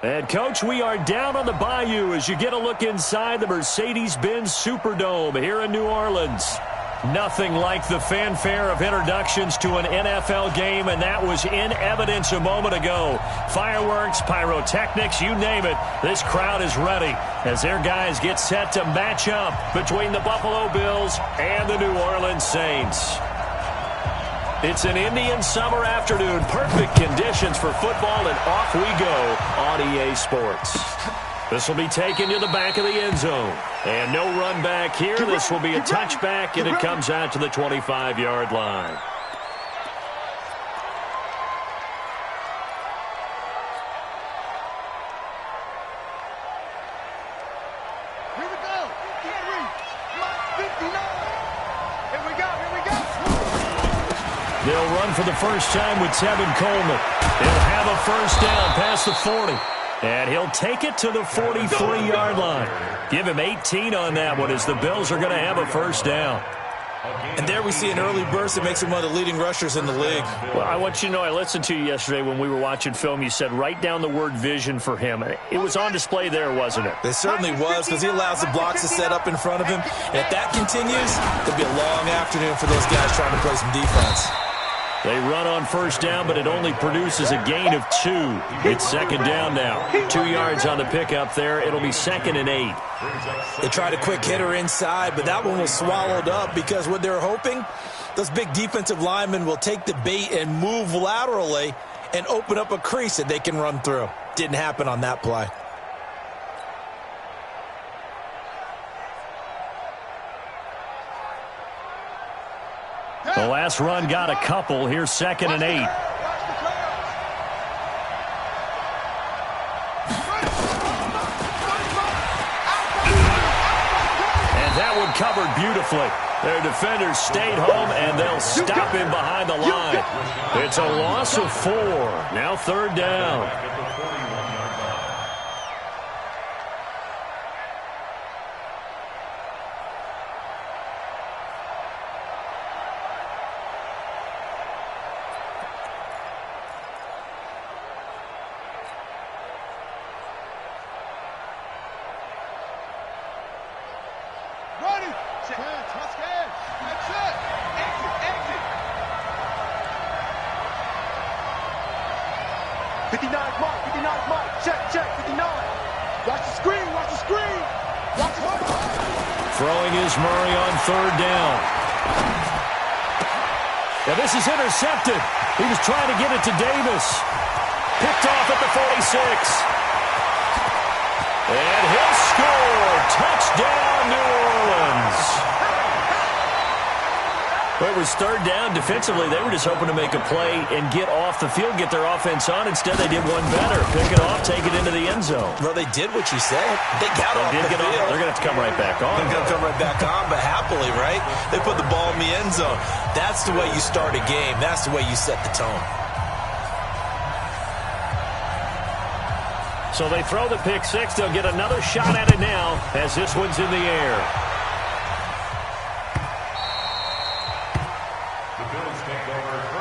And, Coach, we are down on the bayou as you get a look inside the Mercedes-Benz Superdome here in New Orleans. Nothing like the fanfare of introductions to an NFL game, and that was in evidence a moment ago. Fireworks, pyrotechnics, you name it. This crowd is ready as their guys get set to match up between the Buffalo Bills and the New Orleans Saints. It's an Indian summer afternoon. Perfect conditions for football, and off we go on EA Sports. This will be taken to the back of the end zone. And no run back here. This will be a touchback, and it comes out to the 25-yard line. Here we go. Henry, Mike 59. Here we go. They'll run for the first time with Tevin Coleman. He'll have a first down past the 40. And he'll take it to the 43-yard line. Give him 18 on that one as the Bills are going to have a first down. And there we see an early burst that makes him one of the leading rushers in the league. Well, I want you to know, I listened to you yesterday when we were watching film. You said write down the word vision for him. It was on display there, wasn't it? It certainly was, because he allows the blocks to set up in front of him. And if that continues, it'll be a long afternoon for those guys trying to play some defense. They run on first down, but it only produces a gain of 2. It's second down now. 2 yards on the pickup there. It'll be 2nd and 8. They tried a quick hitter inside, but that one was swallowed up because what they're hoping, those big defensive linemen will take the bait and move laterally and open up a crease that they can run through. Didn't happen on that play. The last run got a couple. Here's 2nd and 8. And that one covered beautifully. Their defenders stayed home, and they'll stop him behind the line. It's a loss of 4. Now 3rd down. Throwing is Murray on 3rd down. Now this is intercepted. He was trying to get it to Davis. Picked off at the 46. And he'll score. Touchdown, New Orleans. Well, it was 3rd down. Defensively, they were just hoping to make a play and get off the field, get their offense on. Instead, they did one better. Pick it off, take it into the end zone. Well, they did what you said. They got off the field. They're going to have to come right back on. They're going to come right back on, but happily, right? They put the ball in the end zone. That's the way you start a game. That's the way you set the tone. So they throw the pick 6. They'll get another shot at it now as this one's in the air.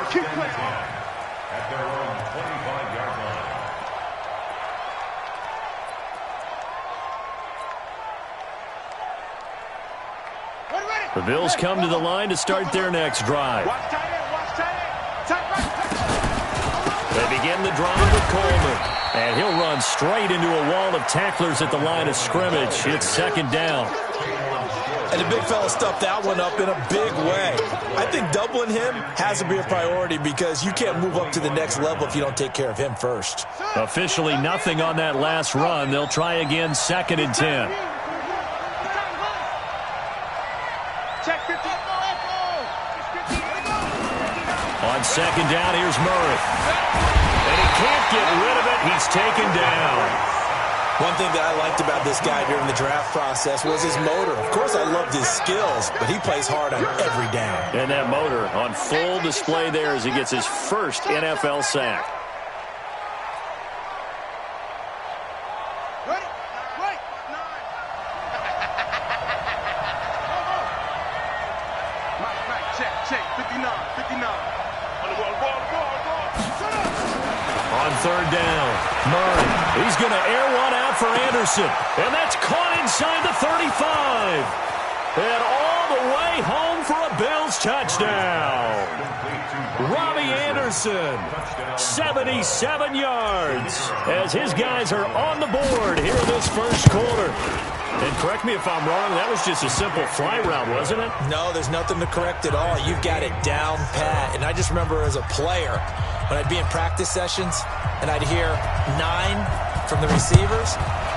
At their own 25-yard line. The Bills come to the line to start their next drive. They begin the drive with Coleman. And he'll run straight into a wall of tacklers at the line of scrimmage. It's 2nd down. And the big fella stuffed that one up in a big way. I think doubling him has to be a priority because you can't move up to the next level if you don't take care of him first. Officially nothing on that last run. They'll try again 2nd and 10. On 2nd down, here's Murray. And he can't get rid of it. He's taken down. One thing that I liked about this guy during the draft process was his motor. Of course, I loved his skills, but he plays hard on every down. And that motor on full display there as he gets his first NFL sack. On third down. Murray, he's going to air one out for Anderson. And that's caught inside the 35. And all the way home for a Bills touchdown. Robbie Anderson, 77 yards, as his guys are on the board here in this first quarter. And correct me if I'm wrong, that was just a simple fly route, wasn't it? No, there's nothing to correct at all. You've got it down pat. And I just remember as a player, when I'd be in practice sessions and I'd hear 9 from the receivers,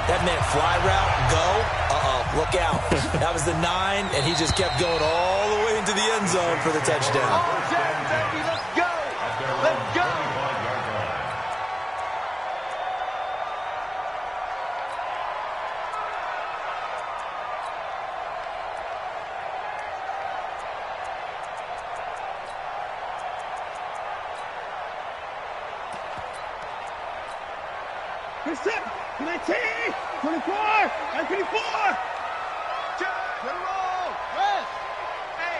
that meant fly route, go, look out. That was the 9, and he just kept going all the way into the end zone for the touchdown. Let's go! Let's go! It's it! 19! 24! 24! Check! Let it roll! West! Hey,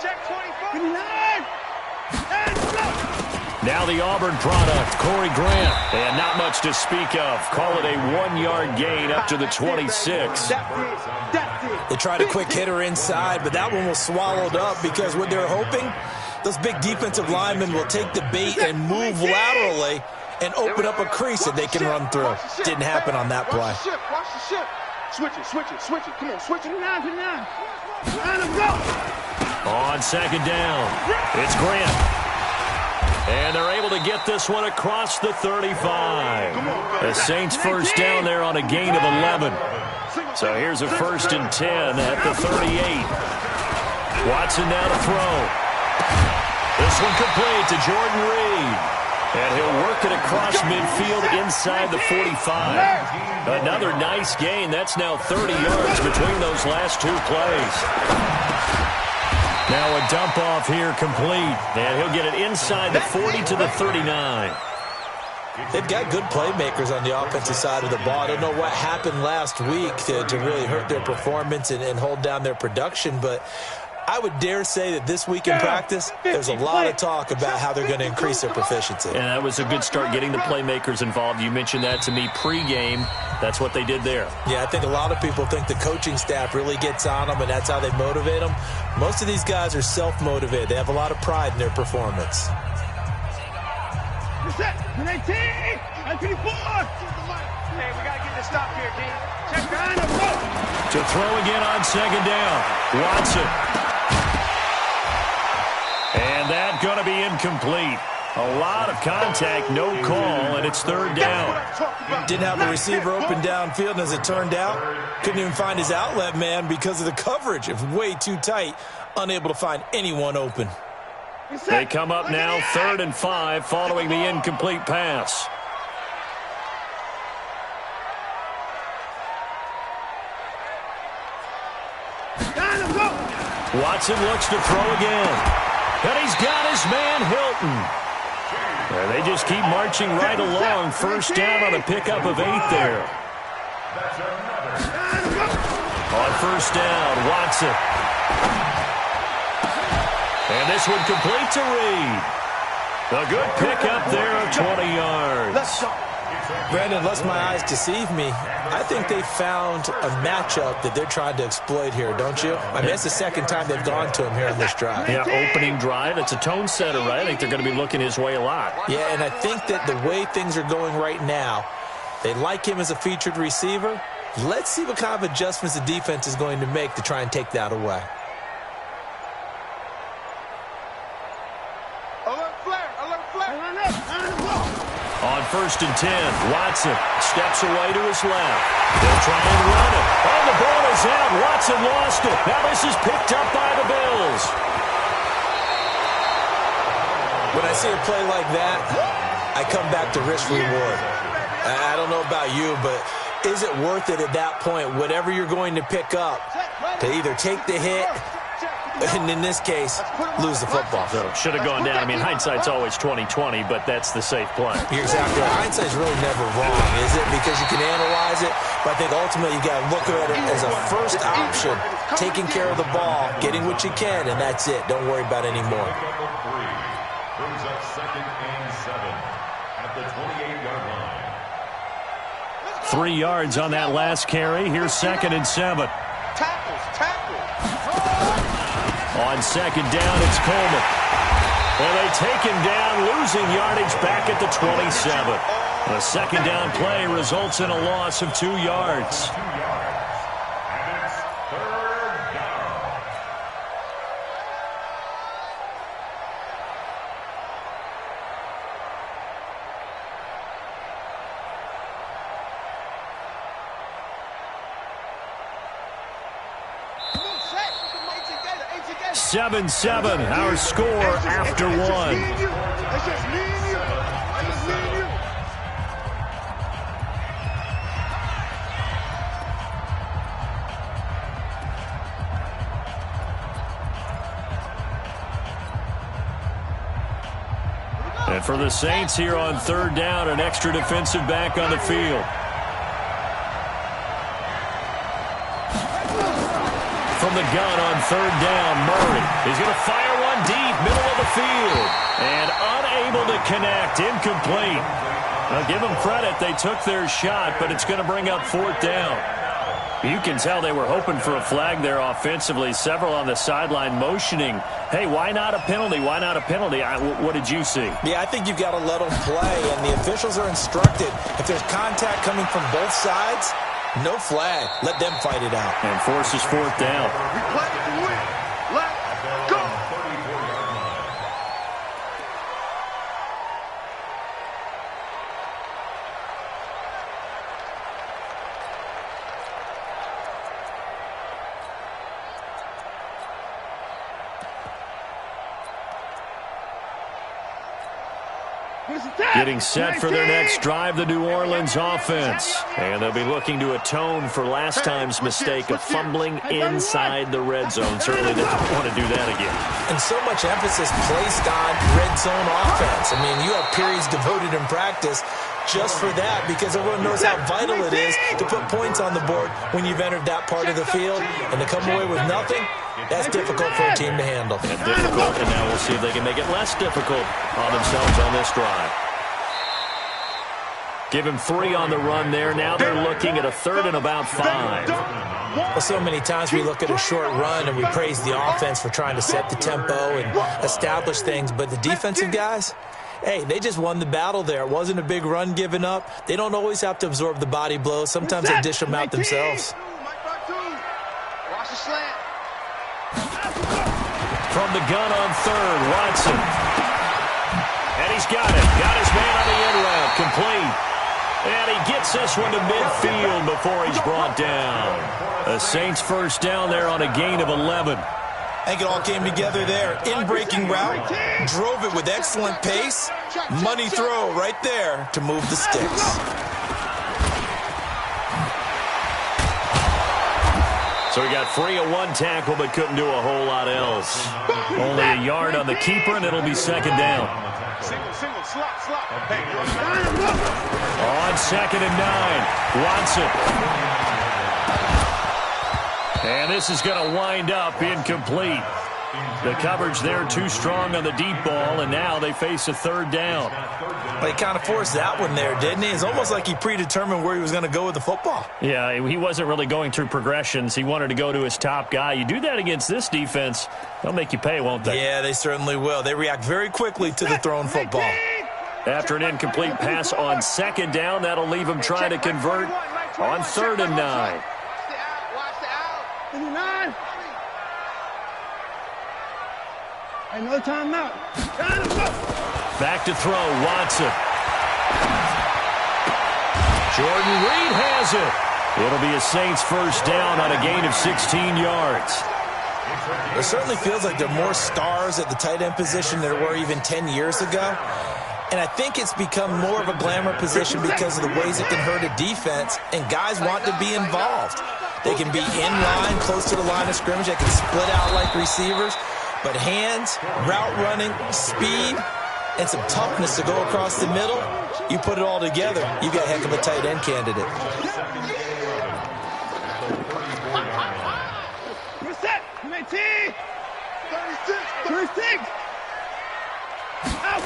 check 24! 29! And go! Now the Auburn product, Corey Grant. And not much to speak of. Call it a 1-yard gain up to the 26. They tried a quick hitter inside, but that one was swallowed up because what they're hoping, those big defensive linemen will take the bait and move laterally and open up a crease that they can run through. Didn't happen on that play. Watch the ship. Switch it. Come on, switch it. 29! And go! On second down, it's Grant. And they're able to get this one across the 35. The Saints first down there on a gain of 11. So here's a 1st and 10 at the 38. Watson now to throw. This one complete to Jordan Reed. And he'll work it across midfield inside the 45. Another nice gain. That's now 30 yards between those last 2 plays. Now a dump off here complete. And he'll get it inside the 40 to the 39. They've got good playmakers on the offensive side of the ball. I don't know what happened last week to really hurt their performance and hold down their production, but I would dare say that this week in practice, there's a lot of talk about how they're going to increase their proficiency. And that was a good start, getting the playmakers involved. You mentioned that to me pregame. That's what they did there. Yeah, I think a lot of people think the coaching staff really gets on them, and that's how they motivate them. Most of these guys are self-motivated. They have a lot of pride in their performance. It's it! 19! 24! Hey, we got to get this stop here, D. Check And go! To throw again on second down. Watson. And that's going to be incomplete. A lot of contact, no call, and it's 3rd down. Didn't have a receiver open downfield, and as it turned out, couldn't even find his outlet man because of the coverage. It was way too tight, unable to find anyone open. They come up now 3rd and 5 following the incomplete pass. Watson looks to throw again. And he's got his man Hilton. And they just keep marching right along. First down on a pickup of 8 there. On first down, Watson. And this one complete to Reed. A good pickup there of 20 yards. Let's go. Brandon, unless my eyes deceive me, I think they found a matchup that they're trying to exploit here, don't you? I mean, it's the second time they've gone to him here on this drive. Yeah, opening drive. It's a tone setter, right? I think they're going to be looking his way a lot. Yeah, and I think that the way things are going right now, they like him as a featured receiver. Let's see what kind of adjustments the defense is going to make to try and take that away. Alert flare. On 1st and 10, Watson steps away to his left. They'll try and run it. Oh, the ball is out. Watson lost it. Now this is picked up by the Bills. When I see a play like that, I come back to risk reward. I don't know about you, but is it worth it at that point, whatever you're going to pick up, to either take the hit, and in this case, lose the football? So should have gone down. I mean, hindsight's always 20/20, but that's the safe play. You're exactly right. Hindsight's really never wrong, is it? Because you can analyze it, but I think ultimately you got to look at it as a first option, taking care of the ball, getting what you can, and that's it. Don't worry about any more. Brings up 2nd and 7. at the 28-yard line. 3 yards on that last carry. Here's 2nd and 7. Tackles. On 2nd down, it's Coleman. And they take him down, losing yardage back at the 27. The 2nd down play results in a loss of 2 yards. And it's 3rd down. Come on, set. 7-7, our score after one. It's just me and you. Just me and you. And for the Saints here on 3rd down, an extra defensive back on the field. From the gun on 3rd down, Murray. He's going to fire one deep, middle of the field. And unable to connect, incomplete. Now, give them credit, they took their shot, but it's going to bring up 4th down. You can tell they were hoping for a flag there offensively. Several on the sideline motioning, hey, why not a penalty? Why not a penalty? What did you see? Yeah, I think you've got to let them play, and the officials are instructed. If there's contact coming from both sides, no flag. Let them fight it out. And forces 4th down. We play to win. Let's go. Getting set for their next drive, the New Orleans offense. And they'll be looking to atone for last time's mistake of fumbling inside the red zone. Certainly they don't want to do that again. And so much emphasis placed on red zone offense. I mean, you have periods devoted in practice just for that, because everyone knows how vital it is to put points on the board when you've entered that part of the field. And to come away with nothing, that's difficult for a team to handle. And difficult, and now we'll see if they can make it less difficult on themselves on this drive. Give him 3 on the run there. Now they're looking at a 3rd and about 5. Well, so many times we look at a short run and we praise the offense for trying to set the tempo and establish things, but the defensive guys, hey, they just won the battle there. It wasn't a big run given up. They don't always have to absorb the body blows. Sometimes they dish them out themselves. Watch the slant. From the gun on 3rd, Watson. And he's got it. Got his man on the end route. Complete. And he gets this one to midfield before he's brought down. The Saints first down there on a gain of 11. I think it all came together there. In-breaking route, drove it with excellent pace. Money throw right there to move the sticks. So he got free of 1 tackle but couldn't do a whole lot else. Only a yard on the keeper, and it'll be 2nd down. Single, slot. On 2nd and 9, Watson. And this is going to wind up incomplete. The coverage there too strong on the deep ball, and now they face a 3rd down. But he kind of forced that one there, didn't he? It's almost like he predetermined where he was going to go with the football. Yeah, he wasn't really going through progressions. He wanted to go to his top guy. You do that against this defense, they'll make you pay, won't they? Yeah, they certainly will. They react very quickly to the thrown football. After an incomplete pass on 2nd down, that'll leave him trying to convert on 3rd and 9. Watch the out. 59. Another timeout. Back to throw, Watson. Jordan Reed has it. It'll be a Saints first down on a gain of 16 yards. It certainly feels like there are more stars at the tight end position than there were even 10 years ago. And I think it's become more of a glamour position because of the ways it can hurt a defense, and guys want to be involved. They can be in line, close to the line of scrimmage. They can split out like receivers. But hands, route running, speed, and some toughness to go across the middle, you put it all together, you've got a heck of a tight end candidate. You're set. 19. 36. Out,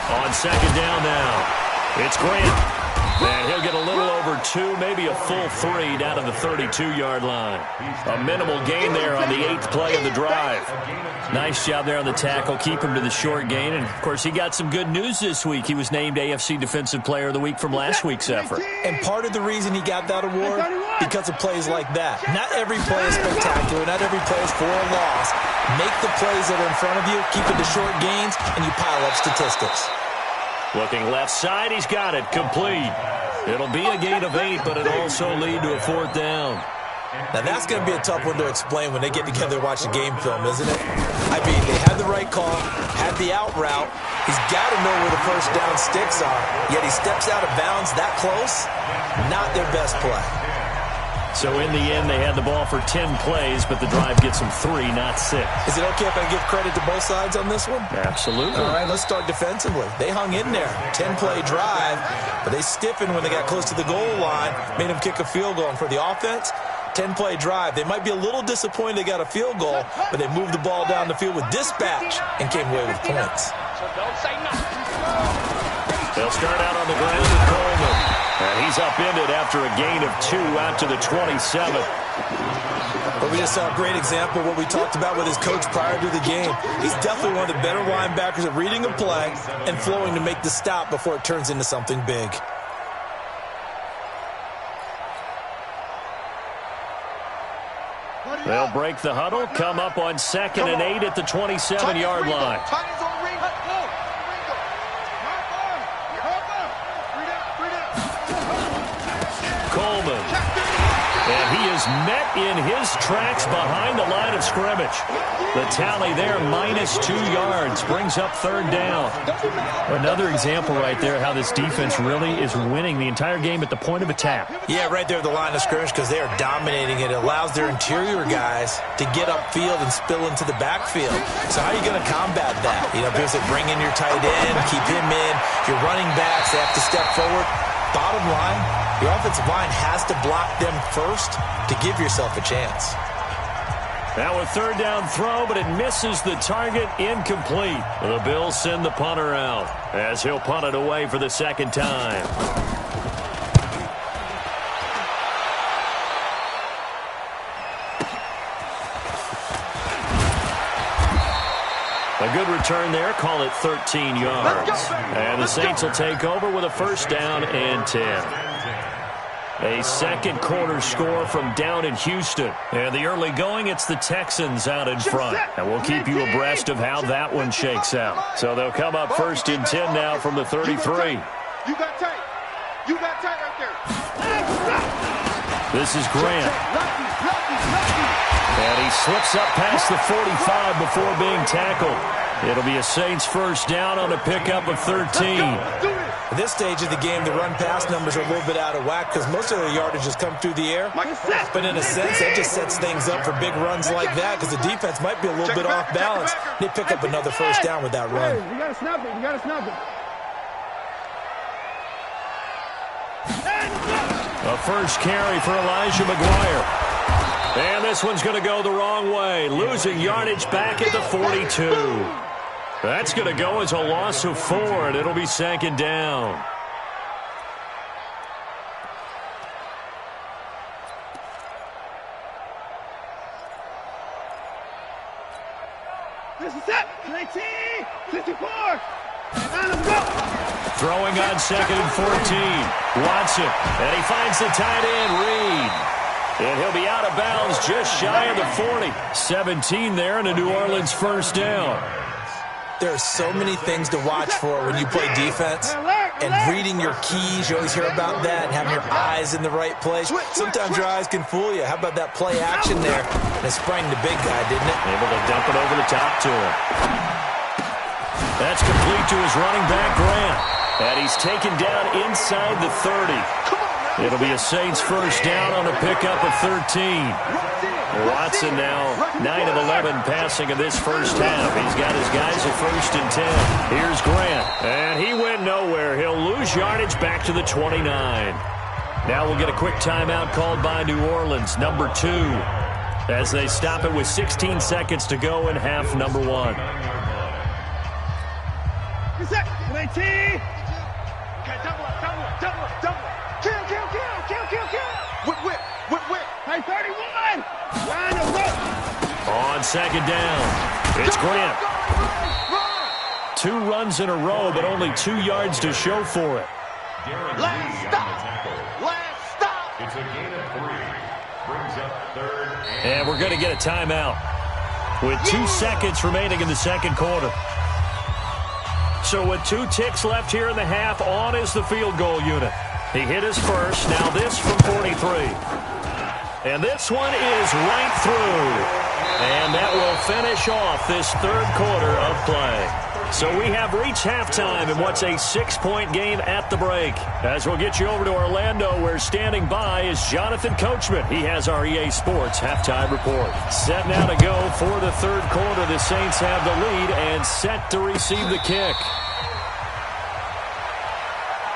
On On second down now, it's Grant. And he'll get a little over 2, maybe a full 3 down to the 32-yard line. A minimal gain there on the 8th play of the drive. Nice job there on the tackle. Keep him to the short gain. And, of course, he got some good news this week. He was named AFC Defensive Player of the Week from last week's effort. And part of the reason he got that award, because of plays like that. Not every play is spectacular. Not every play is for a loss. Make the plays that are in front of you, keep it to short gains, and you pile up statistics. Looking left side, he's got it. Complete. It'll be a gain of 8, but it'll also lead to a 4th down. Now, that's going to be a tough one to explain when they get together and watch the game film, isn't it? I mean, they had the right call, had the out route. He's got to know where the first down sticks are, yet he steps out of bounds that close. Not their best play. So in the end, they had the ball for 10 plays, but the drive gets them 3, not 6. Is it okay if I give credit to both sides on this one? Absolutely. All right, let's start defensively. They hung in there. 10-play drive, but they stiffened when they got close to the goal line, made them kick a field goal. And for the offense, 10-play drive. They might be a little disappointed they got a field goal, but they moved the ball down the field with dispatch and came away with points. They'll start out on the ground with Coleman. And he's upended after a gain of 2 out to the 27. But we just saw a great example of what we talked about with his coach prior to the game. He's definitely one of the better linebackers at reading a play and flowing to make the stop before it turns into something big. They'll break the huddle, come up on 2nd and 8 at the 27-yard line. Coleman. And he is met in his tracks behind the line of scrimmage. The tally there, -2 yards, brings up 3rd down. Another example right there how this defense really is winning the entire game at the point of attack. Yeah, right there at the line of scrimmage because they are dominating it. It allows their interior guys to get upfield and spill into the backfield. So how are you going to combat that? You know, because they bring in your tight end, keep him in. Your running backs, they have to step forward. Bottom line, your offensive line has to block them first to give yourself a chance. Now a 3rd down throw, but it misses the target, incomplete. The Bills send the punter out as he'll punt it away for the 2nd time. A good return there, call it 13 yards. And the Saints will take over with a 1st down and 10. A 2nd quarter score from down in Houston. And the early going, it's the Texans out in front. And we'll keep you abreast of how that one shakes out. So they'll come up 1st and 10 now from the 33. You got tight. You got tight right there. This is Grant. And he slips up past the 45 before being tackled. It'll be a Saints 1st down on a pickup of 13. At this stage of the game, the run-pass numbers are a little bit out of whack because most of the yardage has come through the air. But in a sense, that just sets things up for big runs like that because the defense might be a little bit off balance. They pick up another 1st down with that run. You got to snap it. You got to snap it. A 1st carry for Elijah McGuire. And this one's going to go the wrong way. Losing yardage back at the 42. That's going to go as a loss of 4, and it'll be 2nd down. This is it. 19, 54. And let's go. Throwing on 2nd and 14. Watson. And he finds the tight end, Reed. And he'll be out of bounds just shy of the 40. 17 there and a New Orleans 1st down. There are so many things to watch for when you play defense. And reading your keys, you always hear about that, and having your eyes in the right place. Sometimes your eyes can fool you. How about that play action there? And it sprang the big guy, didn't it? Able to dump it over the top to him. That's complete to his running back, Grant. And he's taken down inside the 30. It'll be a Saints 1st down on a pickup of 13. Watson now 9 of 11 passing in this 1st half. He's got his guys at 1st and 10. Here's Grant. And he went nowhere. He'll lose yardage back to the 29. Now we'll get a quick timeout called by New Orleans, number 2, as they stop it with 16 seconds to go in half number 1. Reset. 19. Okay, double up. Kill. Whip. Hey, 31. Line of rope. On second down, it's Grant. Run. 2 runs in a row, but only 2 yards to show for it. Last stop. It's a gain of 3. Brings up third. And we're going to get a timeout with 2 seconds remaining in the second quarter. So with 2 ticks left here in the half, on is the field goal unit. He hit his first. Now this from 43. And this one is right through. And that will finish off this third quarter of play. So we have reached halftime in what's a 6-point game at the break. As we'll get you over to Orlando, where standing by is Jonathan Coachman. He has our EA Sports halftime report. Set now to go for the third quarter. The Saints have the lead and set to receive the kick.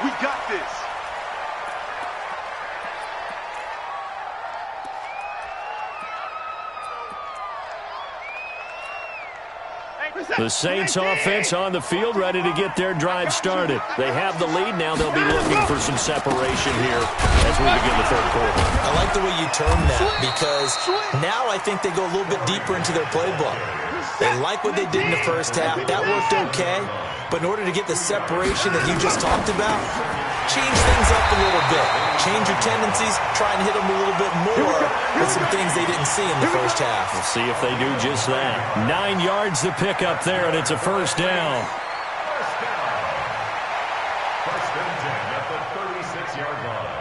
We got this. The Saints offense on the field, ready to get their drive started. They have the lead. Now they'll be looking for some separation here as we begin the third quarter. I like the way you term that, because now I think they go a little bit deeper into their playbook. They like what they did in the first half. That worked okay. But in order to get the separation that you just talked about, change things up a little bit. Change your tendencies. Try and hit them a little bit more with some things they didn't see in the first half. We'll see if they do just that. 9 yards to pick up there, and it's a first down. First and 10 at the 36-yard line.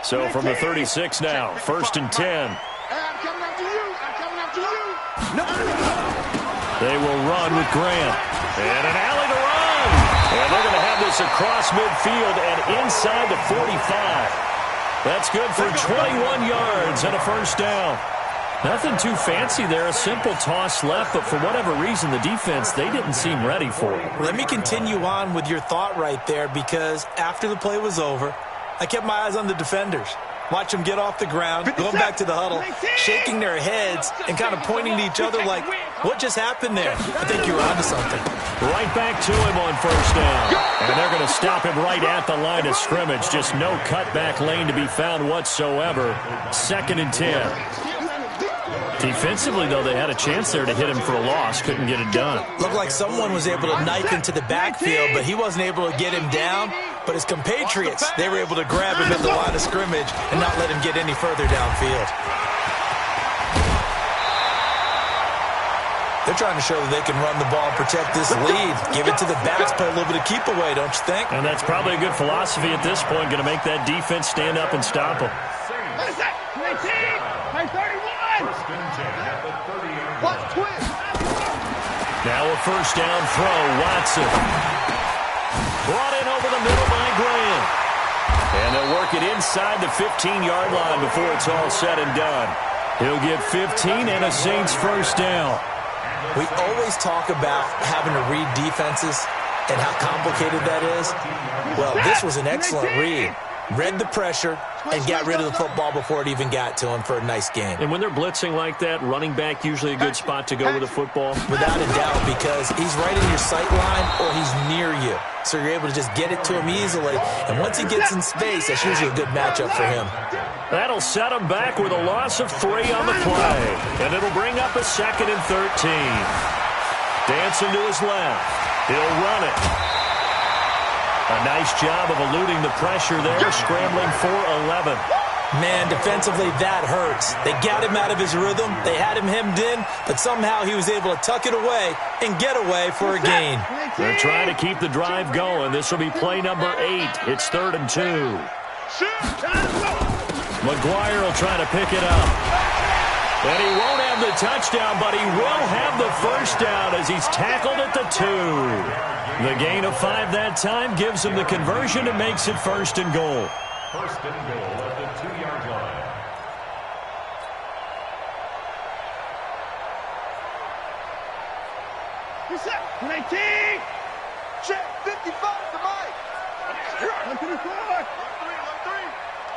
So from the 36 now, first and 10. I'm coming after you. They will run with Grant. And an alley to run. And they're going to have this across midfield and inside the 45. That's good for 21 yards and a first down. Nothing too fancy there. A simple toss left, but for whatever reason, the defense, they didn't seem ready for it. Let me continue on with your thought right there, because after the play was over, I kept my eyes on the defenders. Watch them get off the ground, going back to the huddle, shaking their heads and kind of pointing to each other like, what just happened there? I think you're onto something. Right back to him on first down. And they're going to stop him right at the line of scrimmage. Just no cutback lane to be found whatsoever. Second and 10. Defensively, though, they had a chance there to hit him for a loss. Couldn't get it done. Looked like someone was able to knife into the backfield, but he wasn't able to get him down. But his compatriots, they were able to grab him at the line of scrimmage and not let him get any further downfield. They're trying to show that they can run the ball and protect this lead. Give it to the backs, play a little bit of keep away, don't you think? And that's probably a good philosophy at this point. Going to make that defense stand up and stop them. What is that? 19. Hey, 31. First and 10 at the 30-yard Watch line. twist. Now a first down throw. Watson. Brought in over the middle by Graham. And they'll work it inside the 15-yard line before it's all said and done. He'll get 15 and a Saints first down. We always talk about having to read defenses and how complicated that is. Well, this was an excellent read. Read the pressure and got rid of the football before it even got to him for a nice game. And when they're blitzing like that, running back usually a good spot to go with the football. Without a doubt, because he's right in your sight line or he's near you. So you're able to just get it to him easily. And once he gets in space, that's usually a good matchup for him. That'll set him back with a loss of 3 on the play. And it'll bring up a second and 13. Dancing to his left. He'll run it. A nice job of eluding the pressure there, scrambling for 11. Man, defensively, that hurts. They got him out of his rhythm. They had him hemmed in, but somehow he was able to tuck it away and get away for a gain. They're trying to keep the drive going. This will be play number 8. It's 3rd and 2. McGuire will try to pick it up. And he won't have the touchdown, but he will have the first down as he's tackled at the 2. The gain of 5 that time gives him the conversion and makes it 1st and goal. First and goal at the 2-yard line. Reset. 19. Check 55 to Mike. 124.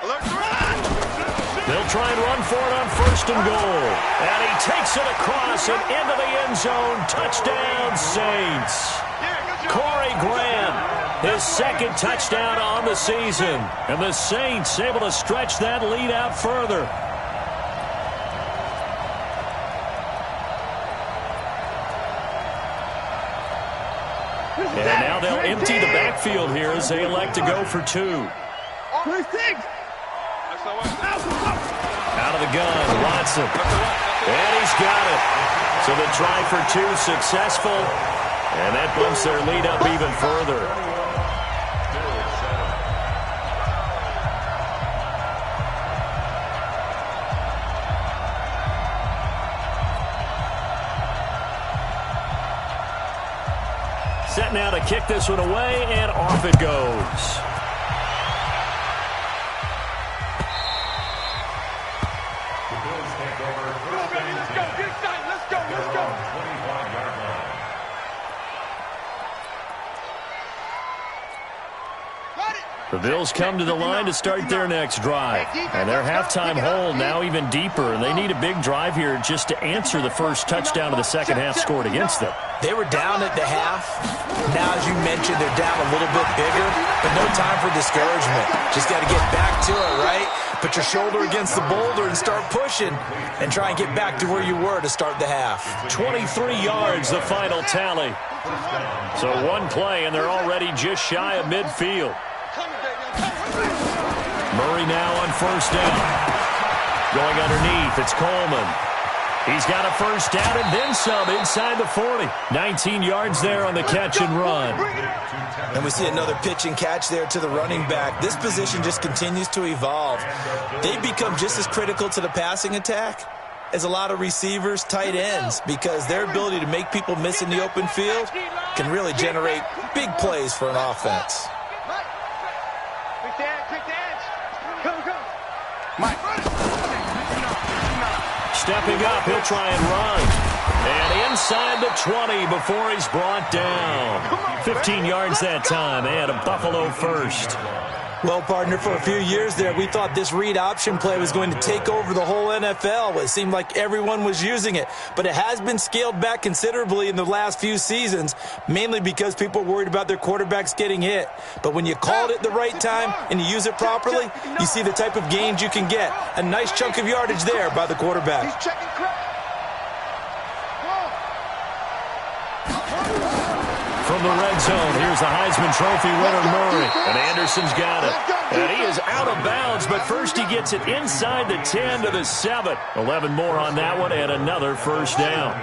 Alert 3. They'll try and run for it on 1st and goal. And he takes it across and into the end zone. Touchdown, Saints. Corey Graham, his 2nd touchdown on the season. And the Saints able to stretch that lead out further. And now they'll empty the backfield here as they elect to go for 2. Out of the gun, Watson. And he's got it. So the try for 2 successful. And that bumps their lead up even further. Set now to kick this one away, and off it goes. The Bills come to the line to start their next drive. And their halftime hole now even deeper, and they need a big drive here just to answer the first touchdown of the second half scored against them. They were down at the half. Now, as you mentioned, they're down a little bit bigger, but no time for discouragement. Just got to get back to it, right? Put your shoulder against the boulder and start pushing and try and get back to where you were to start the half. 23 yards, the final tally. So one play, and they're already just shy of midfield. Murray now on 1st down. Going underneath, it's Coleman. He's got a 1st down and then some inside the 40. 19 yards there on the catch and run. And we see another pitch and catch there to the running back. This position just continues to evolve. They become just as critical to the passing attack as a lot of receivers, tight ends, because their ability to make people miss in the open field can really generate big plays for an offense. Stepping up, he'll try and run. And inside the 20 before he's brought down. 15 yards that time, and a Buffalo first. Well, partner, for a few years there, we thought this read option play was going to take over the whole NFL. It seemed like everyone was using it. But it has been scaled back considerably in the last few seasons, mainly because people are worried about their quarterbacks getting hit. But when you call it at the right time and you use it properly, you see the type of gains you can get. A nice chunk of yardage there by the quarterback. From the red zone, here's the Heisman Trophy winner, Murray. And Anderson's got it. And he is out of bounds, but first he gets it inside the 10 to the 7. 11 more on that one, and another 1st down.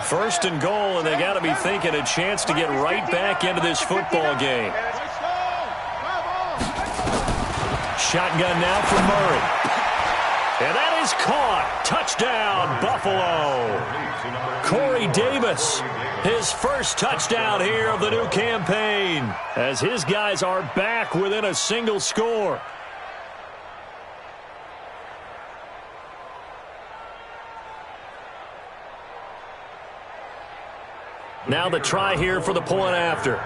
1st and goal, and they got to be thinking a chance to get right back into this football game. Shotgun now for Murray. And that is caught. Touchdown, Buffalo. Corey Davis, his 1st touchdown here of the new campaign, as his guys are back within a single score. Now the try here for the point after.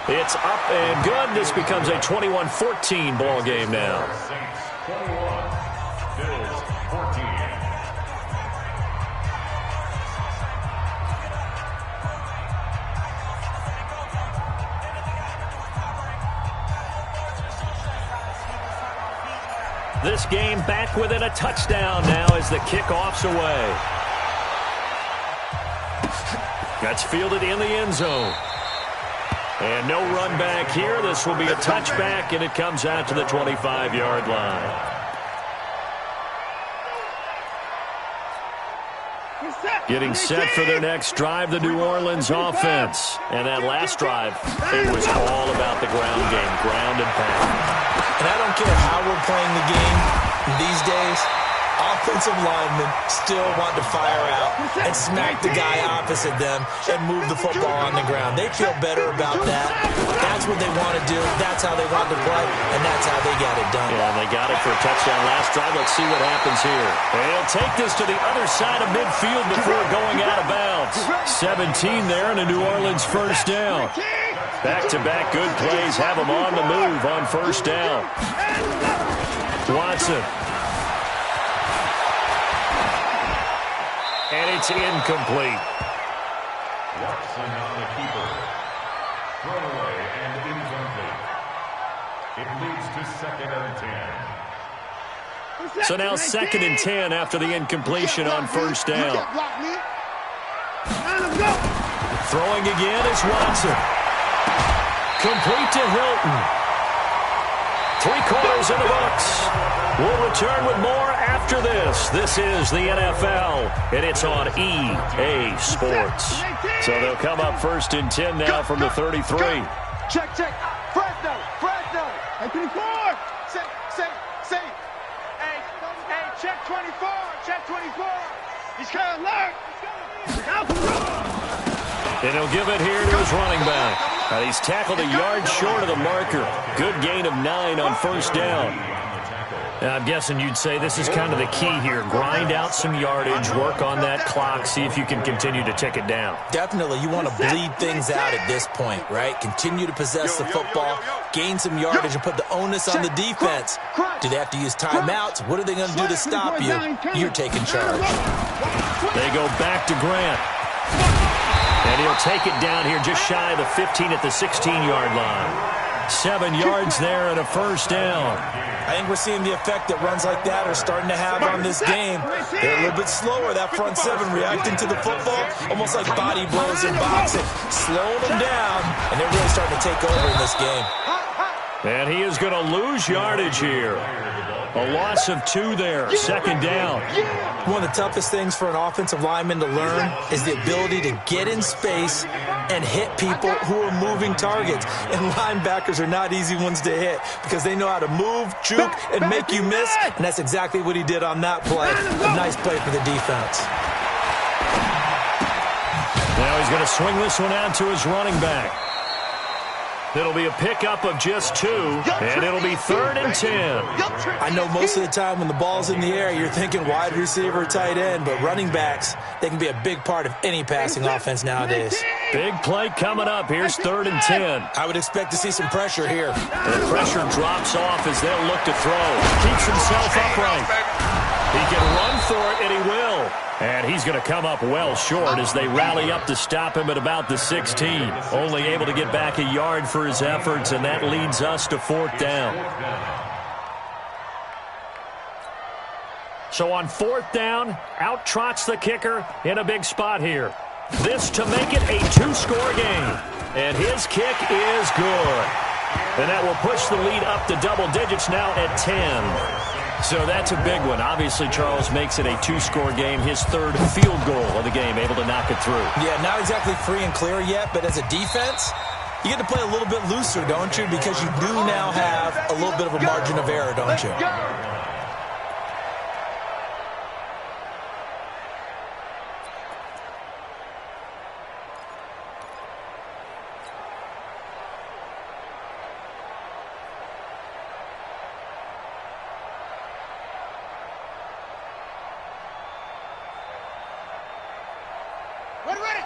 It's up and good. This becomes a 21-14 ball game now. Saints 21, Bills 14. This game back within a touchdown now as the kickoff's away. That's fielded in the end zone. And no run back here. This will be a touchback, and it comes out to the 25-yard line. Getting set for their next drive, the New Orleans offense. And that last drive, it was all about the ground game, ground and pound. And I don't care how we're playing the game these days, offensive linemen still want to fire out and smack the guy opposite them and move the football on the ground. They feel better about that. That's what they want to do. That's how they want to play, and that's how they got it done. Yeah, and they got it for a touchdown last drive. Let's see what happens here. They'll take this to the other side of midfield before going out of bounds. 17 there and a New Orleans 1st down. Back-to-back good plays have him on the move on first down. Watson. And it's incomplete. Watson on the keeper. Thrown away and incomplete. It leads to 2nd and 10. So now 2nd and 10 after the incompletion on first down. Throwing again is Watson. Complete to Hilton. 3 quarters in the books. We'll return with more after this. This is the NFL, and it's on EA Sports. So they'll come up 1st and 10 now from the 33. Check. Fresno. Hey, 24. Say. Hey, check 24. He's kind of alert. And he'll give it here to his running back. And he's tackled a yard short of the marker. Good gain of 9 on first down. I'm guessing you'd say this is kind of the key here. Grind out some yardage, work on that clock, see if you can continue to tick it down. Definitely, you want to bleed things out at this point, right? Continue to possess the football, gain some yardage, and put the onus on the defense. Do they have to use timeouts? What are they going to do to stop you? You're taking charge. They go back to Grant. And he'll take it down here just shy of the 15 at the 16-yard line. 7 yards there and a first down. I think we're seeing the effect that runs like that are starting to have on this game. They're a little bit slower, that front 7, reacting to the football, almost like body blows in boxing, slowing them down, and they're really starting to take over in this game. And he is going to lose yardage here. A loss of 2 there, 2nd down. One of the toughest things for an offensive lineman to learn is the ability to get in space and hit people who are moving targets. And linebackers are not easy ones to hit because they know how to move, juke, and make you miss. And that's exactly what he did on that play. A nice play for the defense. Now he's going to swing this one out to his running back. It'll be a pickup of just 2, and it'll be 3rd and 10. I know most of the time when the ball's in the air, you're thinking wide receiver, tight end, but running backs, they can be a big part of any passing offense nowadays. Big play coming up. Here's 3rd and 10. I would expect to see some pressure here. The pressure drops off as they'll look to throw. Keeps himself upright. He can run for it, and he will. And he's going to come up well short as they rally up to stop him at about the 16. Only able to get back a yard for his efforts, and that leads us to 4th down. So on 4th down, out trots the kicker in a big spot here. This to make it a 2-score game. And his kick is good. And that will push the lead up to double digits now at 10. So that's a big one. Obviously, Charles makes it a 2-score game. His 3rd field goal of the game, able to knock it through. Yeah, not exactly free and clear yet, but as a defense, you get to play a little bit looser, don't you? Because you do now have a little bit of a margin of error, don't you?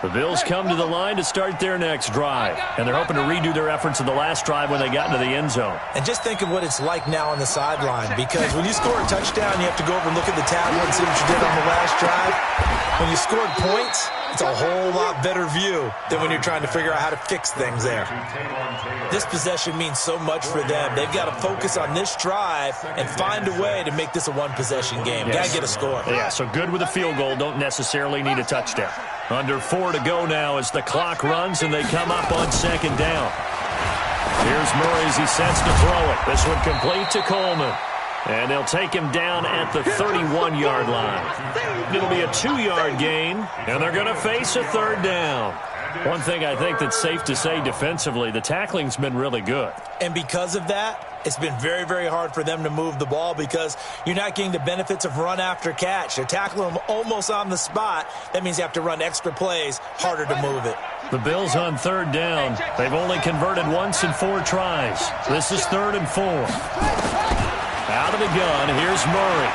The Bills come to the line to start their next drive, and they're hoping to redo their efforts in the last drive when they got into the end zone. And just think of what it's like now on the sideline, because when you score a touchdown, you have to go over and look at the tablet and see what you did on the last drive. When you scored points, it's a whole lot better view than when you're trying to figure out how to fix things there. This possession means so much for them. They've got to focus on this drive and find a way to make this a one-possession game. Yes. Got to get a score. Yeah, so good with a field goal. Don't necessarily need a touchdown. Under 4 to go now as the clock runs and they come up on 2nd down. Here's Murray as he sets to throw it. This one complete to Coleman. And they'll take him down at the 31-yard line. It'll be a 2-yard gain, and they're going to face a 3rd down. One thing I think that's safe to say defensively, the tackling's been really good. And because of that, it's been very, very hard for them to move the ball because you're not getting the benefits of run after catch. They're tackling them almost on the spot. That means you have to run extra plays, harder to move it. The Bills on 3rd down. They've only converted once in 4 tries. This is 3rd and 4. Out of the gun, here's Murray.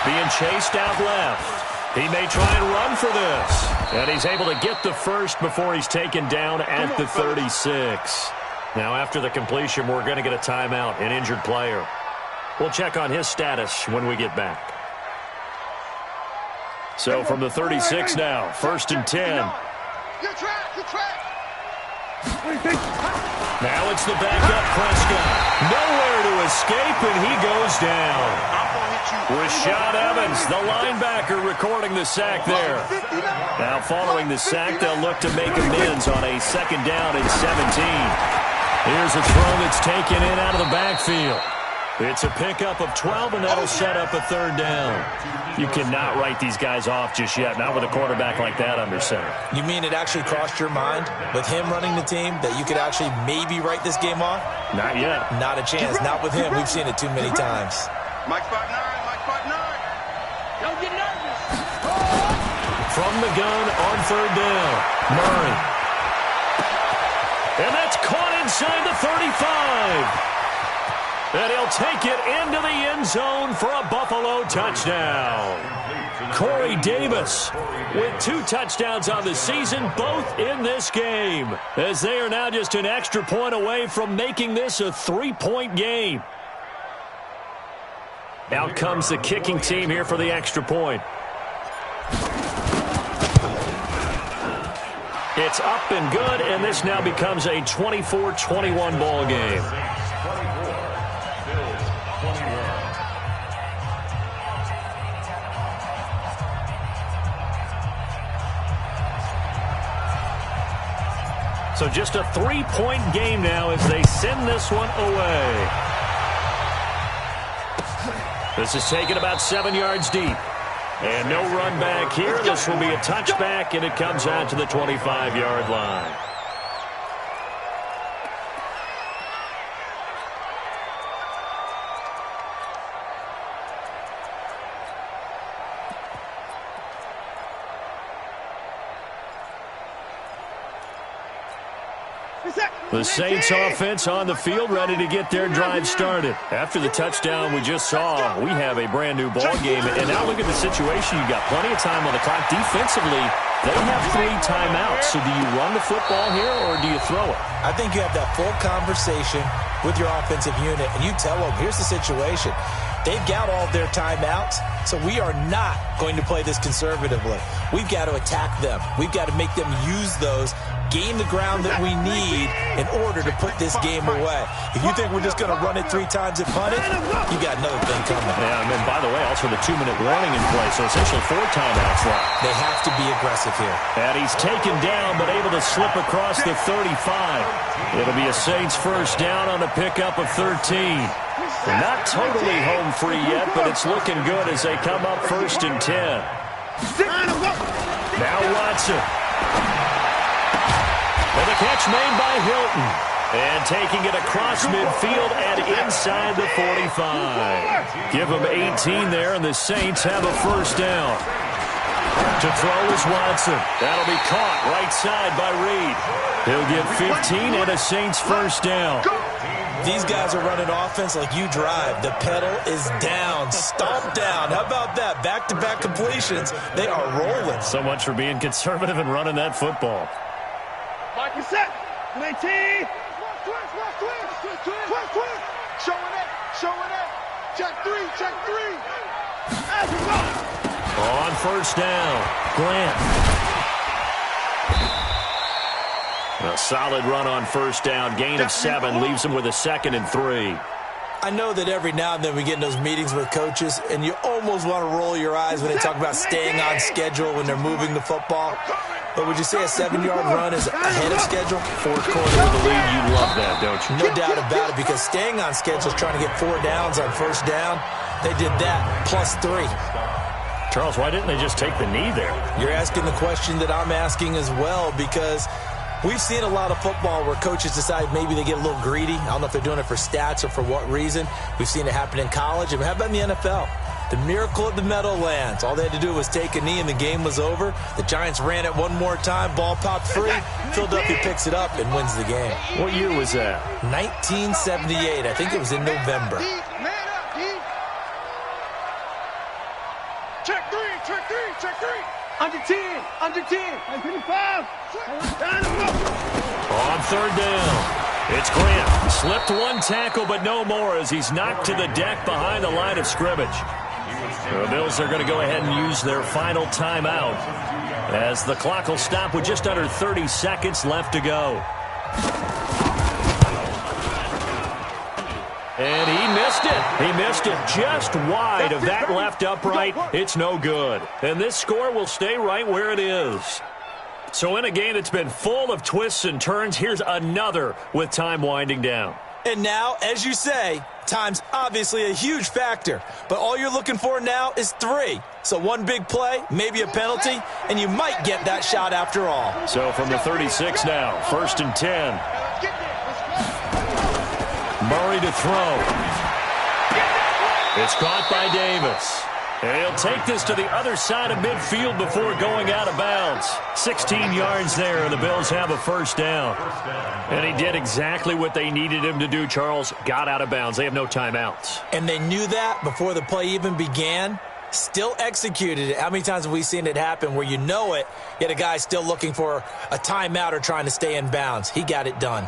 Being chased out left. He may try and run for this. And he's able to get the first before he's taken down at the 36. Now, after the completion, we're going to get a timeout, an injured player. We'll check on his status when we get back. So from the 36 now, 1st and 10. Good track. Now it's the backup Prescott. Nowhere to escape, and he goes down. Rashad Evans, the linebacker, recording the sack there. Now following the sack, they'll look to make amends on a 2nd down and 17. Here's a throw that's taken in out of the backfield. It's a pickup of 12, and that'll set up a 3rd down. You cannot write these guys off just yet, not with a quarterback like that under center. You mean it actually crossed your mind with him running the team that you could actually maybe write this game off? Not yet. Not a chance. Not with him. We've seen it too many times. Mike 5'9", Mike 5'9". Don't get nervous. From the gun on 3rd down, Murray. And that's caught inside the 35. And he'll take it into the end zone for a Buffalo touchdown. Corey Davis with 2 touchdowns on the season, both in this game, as they are now just an extra point away from making this a 3-point game. Out comes the kicking team here for the extra point. It's up and good, and this now becomes a 24-21 ball game. So just a 3-point game now as they send this one away. This is taken about 7 yards deep. And no run back here. This will be a touchback, and it comes out to the 25-yard line. The Saints offense on the field, ready to get their drive started. After the touchdown we just saw, we have a brand new ball game. And now look at the situation. You've got plenty of time on the clock. Defensively, they have 3 timeouts. So do you run the football here or do you throw it? I think you have that full conversation with your offensive unit, and you tell them, here's the situation. They've got all their timeouts, so we are not going to play this conservatively. We've got to attack them. We've got to make them use those, gain the ground that we need in order to put this game away. If you think we're just going to run it 3 times and punt it, you got another thing coming. Yeah, and then, by the way, also the 2-minute warning in play, so essentially 4 timeouts left. They have to be aggressive here. And he's taken down, but able to slip across the 35. It'll be a Saints 1st down on a pickup of 13. Not totally home free yet, but it's looking good as they come up 1st and 10. Now Watson. And the catch made by Hilton. And taking it across midfield and inside the 45. Give them 18 there, and the Saints have a 1st down. To throw is Watson. That'll be caught right side by Reed. He'll get 15 and a Saints 1st down. These guys are running offense like you drive. The pedal is down, stomped down. How about that? Back-to-back completions. They are rolling. So much for being conservative and running that football. Mike is set. 19. Showing it. Check 3. On 1st down, Grant. A solid run on 1st down. Gain of 7 leaves him with a 2nd and 3. I know that every now and then we get in those meetings with coaches, and you almost want to roll your eyes when they talk about staying on schedule when they're moving the football. But would you say a 7-yard run is ahead of schedule? 4th quarter with the lead, you love that, don't you? No doubt about it, because staying on schedule is trying to get 4 downs on 1st down. They did that, plus 3. Charles, why didn't they just take the knee there? You're asking the question that I'm asking as well, because we've seen a lot of football where coaches decide maybe they get a little greedy. I don't know if they're doing it for stats or for what reason. We've seen it happen in college. And how about in the NFL? The miracle of the Meadowlands. All they had to do was take a knee and the game was over. The Giants ran it one more time. Ball popped free. Philadelphia picks it up and wins the game. What year was that? 1978. I think it was in November. Check 3. Under 10. Under 10. 25. On third down, it's Grant. Slipped one tackle, but no more as he's knocked to the deck behind the line of scrimmage. The Bills are going to go ahead and use their final timeout as the clock will stop with just under 30 seconds left to go. And he missed it. He missed it just wide of that left upright. It's no good. And this score will stay right where it is. So in a game that's been full of twists and turns, here's another with time winding down. And now, as you say, time's obviously a huge factor. But all you're looking for now is 3. So one big play, maybe a penalty, and you might get that shot after all. So from the 36 now, 1st and 10. Murray to throw. It's caught by Davis. And he'll take this to the other side of midfield before going out of bounds. 16 yards there, and the Bills have a first down. And he did exactly what they needed him to do, Charles. Got out of bounds. They have no timeouts. And they knew that before the play even began. Still executed it. How many times have we seen it happen where you know it, yet a guy still looking for a timeout or trying to stay in bounds? He got it done.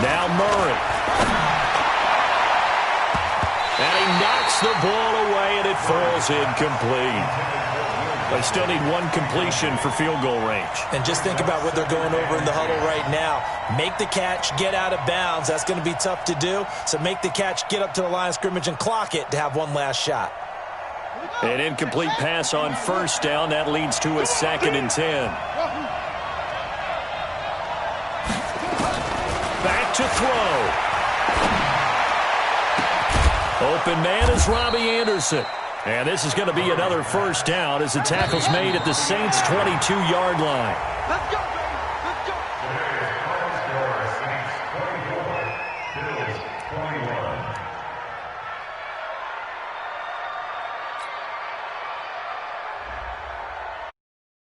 Now Murray. And he knocks the ball away, and it falls incomplete. They still need one completion for field goal range. And just think about what they're going over in the huddle right now. Make the catch, get out of bounds. That's going to be tough to do. So make the catch, get up to the line of scrimmage, and clock it to have one last shot. An incomplete pass on first down. That leads to a 2nd and 10. Back to throw. Open man is Robbie Anderson. And this is going to be another first down as the tackle's made at the Saints' 22-yard line. Let's go.